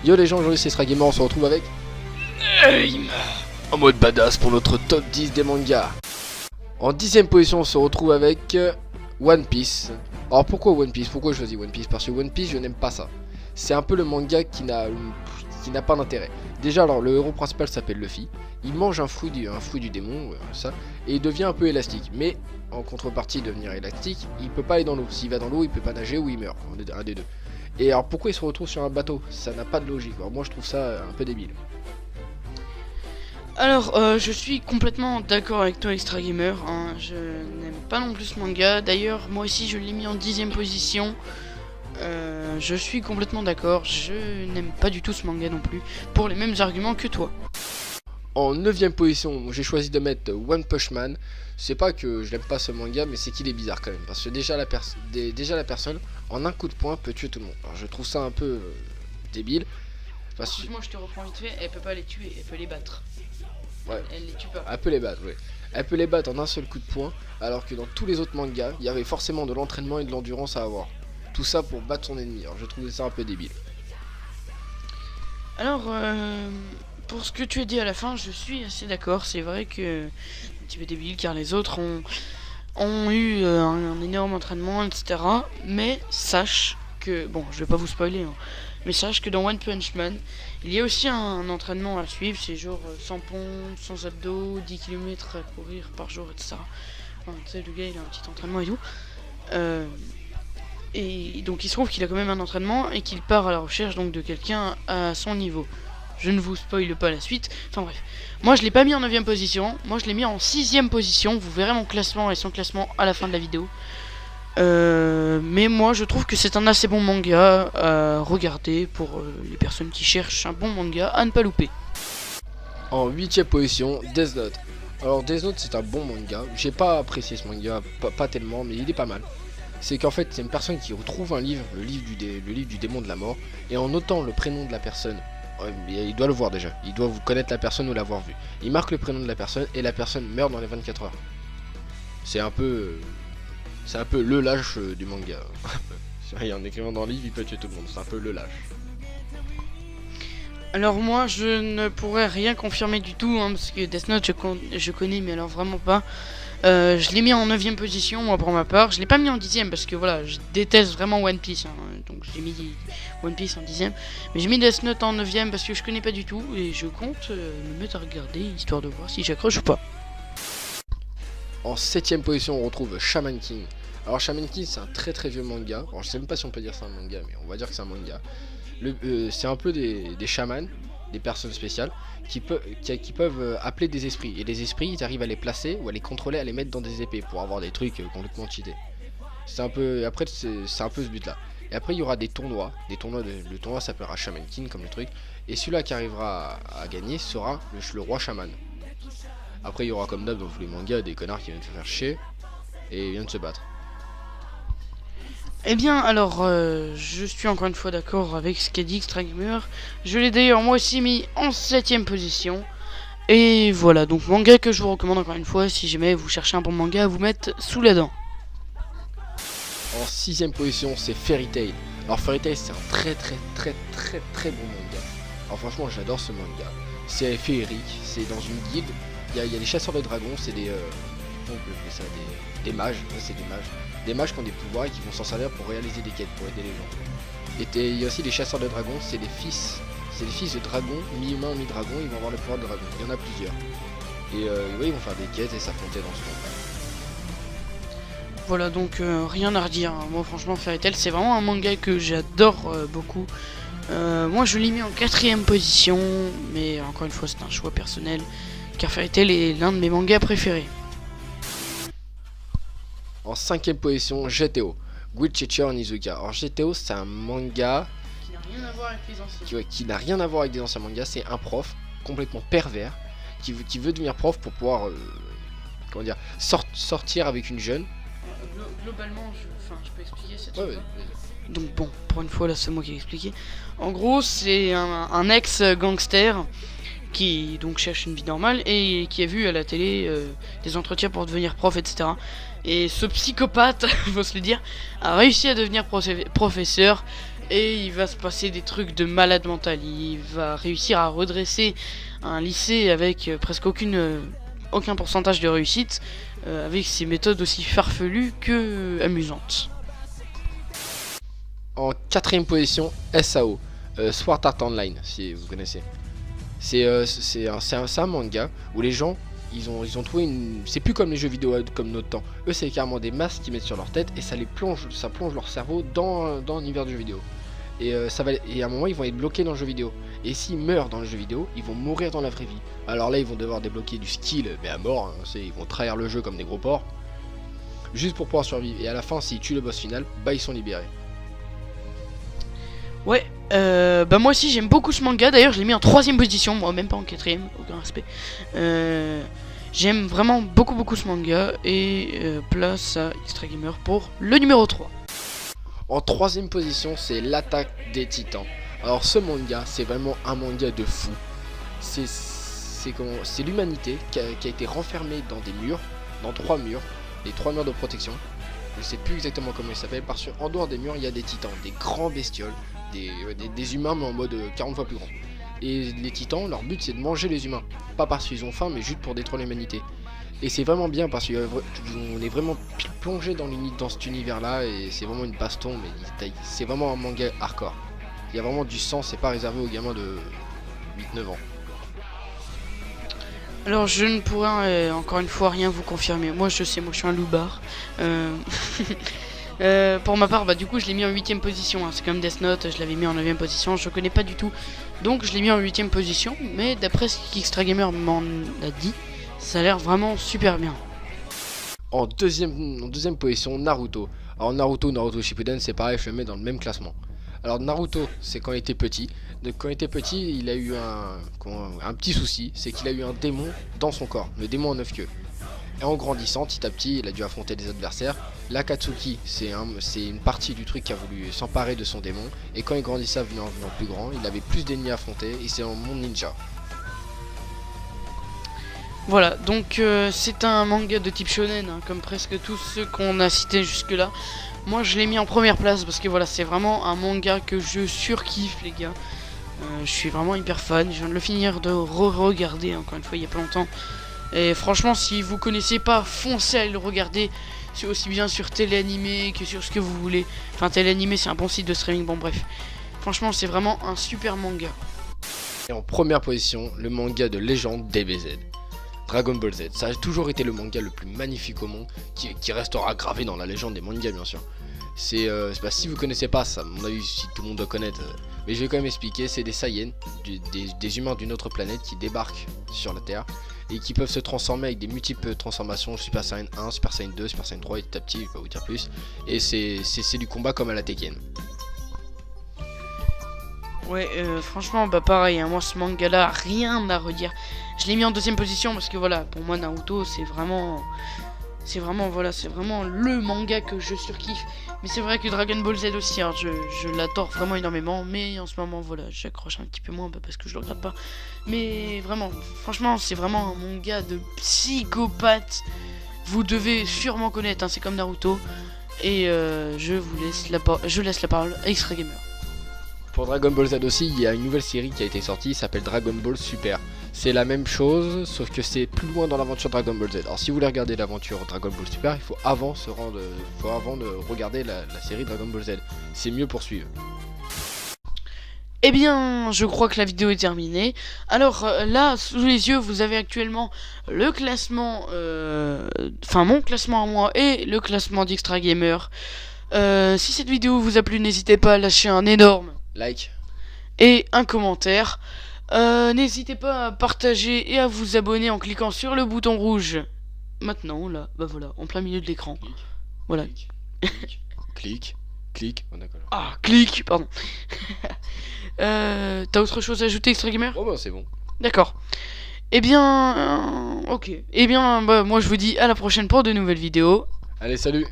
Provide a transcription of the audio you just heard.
Yo les gens, aujourd'hui c'est Sragamer, on se retrouve avec Name en mode badass pour notre top 10 des mangas. En 10ème position on se retrouve avec One Piece. Alors pourquoi One Piece? Pourquoi je choisis One Piece? Parce que One Piece je n'aime pas ça. C'est un peu le manga qui n'a pas d'intérêt. Déjà alors le héros principal s'appelle Luffy. Il mange un fruit du démon, ça, et il devient un peu élastique. Mais en contrepartie de devenir élastique, il peut pas aller dans l'eau. S'il va dans l'eau il peut pas nager ou il meurt, un des deux. Et alors pourquoi il se retrouve sur un bateau? Ça n'a pas de logique. Alors moi je trouve ça un peu débile. Alors, je suis complètement d'accord avec toi, Extra Gamer. Hein. Je n'aime pas non plus ce manga. D'ailleurs, moi aussi, je l'ai mis en 10ème position. Je suis complètement d'accord. Je n'aime pas du tout ce manga non plus, pour les mêmes arguments que toi. En 9ème position, j'ai choisi de mettre One Punch Man. C'est pas que je n'aime pas ce manga, mais c'est qu'il est bizarre quand même. Parce que déjà la personne, en un coup de poing, peut tuer tout le monde. Alors je trouve ça un peu débile. Parce que... Moi, je te reprends vite fait. Elle peut pas les tuer, elle peut les battre. Ouais. Elle les tue pas. Elle peut les battre, oui. Elle peut les battre en un seul coup de poing, alors que dans tous les autres mangas, il y avait forcément de l'entraînement et de l'endurance à avoir. Tout ça pour battre son ennemi. Alors je trouvais ça un peu débile. Alors, pour ce que tu as dit à la fin, je suis assez d'accord. C'est vrai que un petit peu débile car les autres ont eu un énorme entraînement, etc. Mais sache que, bon, je vais pas vous spoiler, hein, mais sache que dans One Punch Man, il y a aussi un entraînement à suivre. C'est genre 100 pompes, 100 abdos, 10 km à courir par jour, etc. Enfin, tu sais, le gars il a un petit entraînement et tout. Et donc il se trouve qu'il a quand même un entraînement et qu'il part à la recherche donc de quelqu'un à son niveau. Je ne vous spoile pas la suite. Enfin bref. Moi je l'ai pas mis en 9ème position. Moi je l'ai mis en 6ème position. Vous verrez mon classement et son classement à la fin de la vidéo. Mais moi je trouve que c'est un assez bon manga à regarder pour les personnes qui cherchent un bon manga à ne pas louper. En 8ème position, Death Note. Alors Death Note c'est un bon manga. J'ai pas apprécié ce manga, pas tellement, mais il est pas mal. C'est qu'en fait c'est une personne qui retrouve un livre, le livre du démon de la mort, et en notant le prénom de la personne, il doit le voir déjà, il doit vous connaître la personne ou l'avoir vu. Il marque le prénom de la personne et la personne meurt dans les 24 heures. C'est un peu le lâche du manga. En écrivant dans le livre il peut tuer tout le monde, c'est un peu le lâche. Alors moi je ne pourrais rien confirmer du tout hein, parce que Death Note je connais mais alors vraiment pas. Je l'ai mis en 9ème position moi pour ma part. Je l'ai pas mis en 10ème parce que voilà je déteste vraiment One Piece hein, donc j'ai mis One Piece en 10ème. Mais j'ai mis Death Note en 9ème parce que je connais pas du tout et je compte me mettre à regarder histoire de voir si j'accroche ou pas. En 7ème position on retrouve Shaman King. Alors Shaman King c'est un très vieux manga. Alors je sais même pas si on peut dire c'est un manga mais on va dire que c'est un manga. C'est un peu des chamans, des personnes spéciales qui peuvent appeler des esprits. Et les esprits, ils arrivent à les placer ou à les contrôler, à les mettre dans des épées pour avoir des trucs complètement cheatés. C'est un peu, après c'est un peu ce but là. Et après il y aura des tournois. Le tournoi s'appellera Shaman King comme le truc. Et celui-là qui arrivera à gagner sera le roi chaman. Après il y aura comme d'hab dans tous les mangas des connards qui viennent se faire chier et viennent se battre. Eh bien alors je suis encore une fois d'accord avec ce qu'a dit Extra Gamer. Je l'ai d'ailleurs moi aussi mis en 7ème position. Et voilà donc manga que je vous recommande encore une fois si jamais vous cherchez un bon manga à vous mettre sous la dent. En 6ème position c'est Fairy Tail. Alors Fairy Tail c'est un très bon manga. Alors franchement j'adore ce manga. C'est féerique, c'est dans une guilde. Il y a des chasseurs de dragons, c'est des on peut appeler ça des mages, ouais, c'est des mages. Des mages qui ont des pouvoirs et qui vont s'en servir pour réaliser des quêtes, pour aider les gens. Et il y a aussi des chasseurs de dragons, c'est des fils de dragons, mi-humains, mi-dragons, ils vont avoir le pouvoir de dragon. Il y en a plusieurs. Et ouais, ils vont faire des quêtes et s'affronter dans ce monde. Voilà donc rien à redire. Hein. Moi franchement Fairy Tail c'est vraiment un manga que j'adore beaucoup. Moi je l'ai mis en 4ème position, mais encore une fois c'est un choix personnel, car Fairy Tail est l'un de mes mangas préférés. En 5ème position, GTO, Good Teacher Onizuka. Alors GTO c'est un manga Qui n'a rien à voir avec les anciens. qui n'a rien à voir avec des anciens mangas. C'est un prof complètement pervers qui veut devenir prof pour pouvoir comment dire, sortir avec une jeune. Globalement, je peux expliquer cette Ouais. Donc bon, pour une fois là c'est moi qui ai expliqué. En gros c'est un ex-gangster qui donc cherche une vie normale et qui a vu à la télé des entretiens pour devenir prof, etc. Et ce psychopathe, faut se le dire, a réussi à devenir professeur et il va se passer des trucs de malade mental. Il va réussir à redresser un lycée avec presque aucun pourcentage de réussite, avec ses méthodes aussi farfelues que amusantes. En quatrième position, SAO, Sword Art Online, si vous connaissez. C'est un manga où les gens, ils ont trouvé une... C'est plus comme les jeux vidéo comme notre temps. Eux, c'est carrément des masques qu'ils mettent sur leur tête et ça plonge leur cerveau dans l'univers du jeu vidéo. Et à un moment, ils vont être bloqués dans le jeu vidéo. Et s'ils meurent dans le jeu vidéo, ils vont mourir dans la vraie vie. Alors là, ils vont devoir débloquer du skill, mais à mort. Hein, ils vont trahir le jeu comme des gros porcs, juste pour pouvoir survivre. Et à la fin, s'ils tuent le boss final, bah ils sont libérés. Ouais, bah moi aussi j'aime beaucoup ce manga. D'ailleurs, je l'ai mis en 3ème position, moi même pas en 4ème, aucun respect. J'aime vraiment beaucoup ce manga. Et place à Extra Gamer pour le numéro 3. En 3ème position, c'est l'Attaque des Titans. Alors ce manga, c'est vraiment un manga de fou. C'est l'humanité qui a été renfermée dans des murs, dans 3 murs, les 3 murs de protection. Je sais plus exactement comment ils s'appellent, parce qu'en dehors des murs, il y a des titans, des grands bestioles, des humains mais en mode 40 fois plus grand. Et les titans, leur but c'est de manger les humains, pas parce qu'ils ont faim, mais juste pour détruire l'humanité. Et c'est vraiment bien parce qu'on est vraiment plongé dans cet univers là, et c'est vraiment une baston, mais c'est vraiment un manga hardcore. Il y a vraiment du sang, c'est pas réservé aux gamins de 8-9 ans. Alors je ne pourrais encore une fois rien vous confirmer. Moi je sais, moi je suis un loupard. Pour ma part, bah du coup je l'ai mis en 8ème position, hein. C'est comme Death Note, je l'avais mis en 9ème position, je connais pas du tout. Donc je l'ai mis en 8ème position, mais d'après ce qu'Extra Gamer m'en a dit, ça a l'air vraiment super bien. En deuxième position, Naruto. Alors Naruto Shippuden, c'est pareil, je le mets dans le même classement. Alors Naruto, c'est quand il était petit. Quand il était petit, il a eu un petit souci, c'est qu'il a eu un démon dans son corps, le démon en 9 queues. Et en grandissant, petit à petit, il a dû affronter des adversaires. L'Akatsuki, c'est une partie du truc qui a voulu s'emparer de son démon. Et quand il grandissait, venant plus grand, il avait plus d'ennemis à affronter, et c'est un monde ninja. Voilà, donc c'est un manga de type shonen, hein, comme presque tous ceux qu'on a cités jusque là. Moi je l'ai mis en première place parce que voilà, c'est vraiment un manga que je surkiffe les gars. Je suis vraiment hyper fan, je viens de le finir de re-regarder encore une fois il y a pas longtemps. Et franchement, si vous connaissez pas, foncez à le regarder. C'est aussi bien sur téléanimé que sur ce que vous voulez. Enfin téléanimé c'est un bon site de streaming, bon bref. Franchement c'est vraiment un super manga. Et en première position, le manga de légende DBZ. Dragon Ball Z, ça a toujours été le manga le plus magnifique au monde, qui restera gravé dans la légende des mangas bien sûr. Si vous connaissez pas ça, à mon avis si tout le monde doit connaître, mais je vais quand même expliquer. C'est des Saiyans, des humains d'une autre planète qui débarquent sur la Terre et qui peuvent se transformer avec des multiples transformations, Super Saiyan 1, Super Saiyan 2, Super Saiyan 3 et petit à petit, je vais pas vous dire plus. Et c'est du combat comme à la Tekken. Ouais, franchement, bah pareil, hein, moi ce manga là, rien à redire. Je l'ai mis en 2ème position parce que voilà, pour moi Naruto c'est vraiment le manga que je surkiffe. Mais c'est vrai que Dragon Ball Z aussi, hein, je l'adore vraiment énormément. Mais en ce moment, voilà, j'accroche un petit peu moins parce que je le regarde pas. Mais vraiment, franchement, c'est vraiment un manga de psychopathe. Vous devez sûrement connaître, hein, c'est comme Naruto. Et je laisse la parole à Extra Gamer. Pour Dragon Ball Z aussi, il y a une nouvelle série qui a été sortie, qui s'appelle Dragon Ball Super. C'est la même chose, sauf que c'est plus loin dans l'aventure Dragon Ball Z. Alors si vous voulez regarder l'aventure Dragon Ball Super, il faut avant de regarder la série Dragon Ball Z. C'est mieux pour suivre. Eh bien, je crois que la vidéo est terminée. Alors là, sous les yeux, vous avez actuellement le classement, mon classement à moi et le classement d'Extra Gamer. Si cette vidéo vous a plu, n'hésitez pas à lâcher un énorme like et un commentaire. N'hésitez pas à partager et à vous abonner en cliquant sur le bouton rouge. Maintenant, là, bah voilà, en plein milieu de l'écran. Voilà. Clique. Oh, d'accord. Ah, clique, pardon. T'as autre chose à ajouter, Extra Gamer? Oh bah c'est bon. D'accord. Eh bien, ok. Eh bien, bah, moi je vous dis à la prochaine pour de nouvelles vidéos. Allez, salut.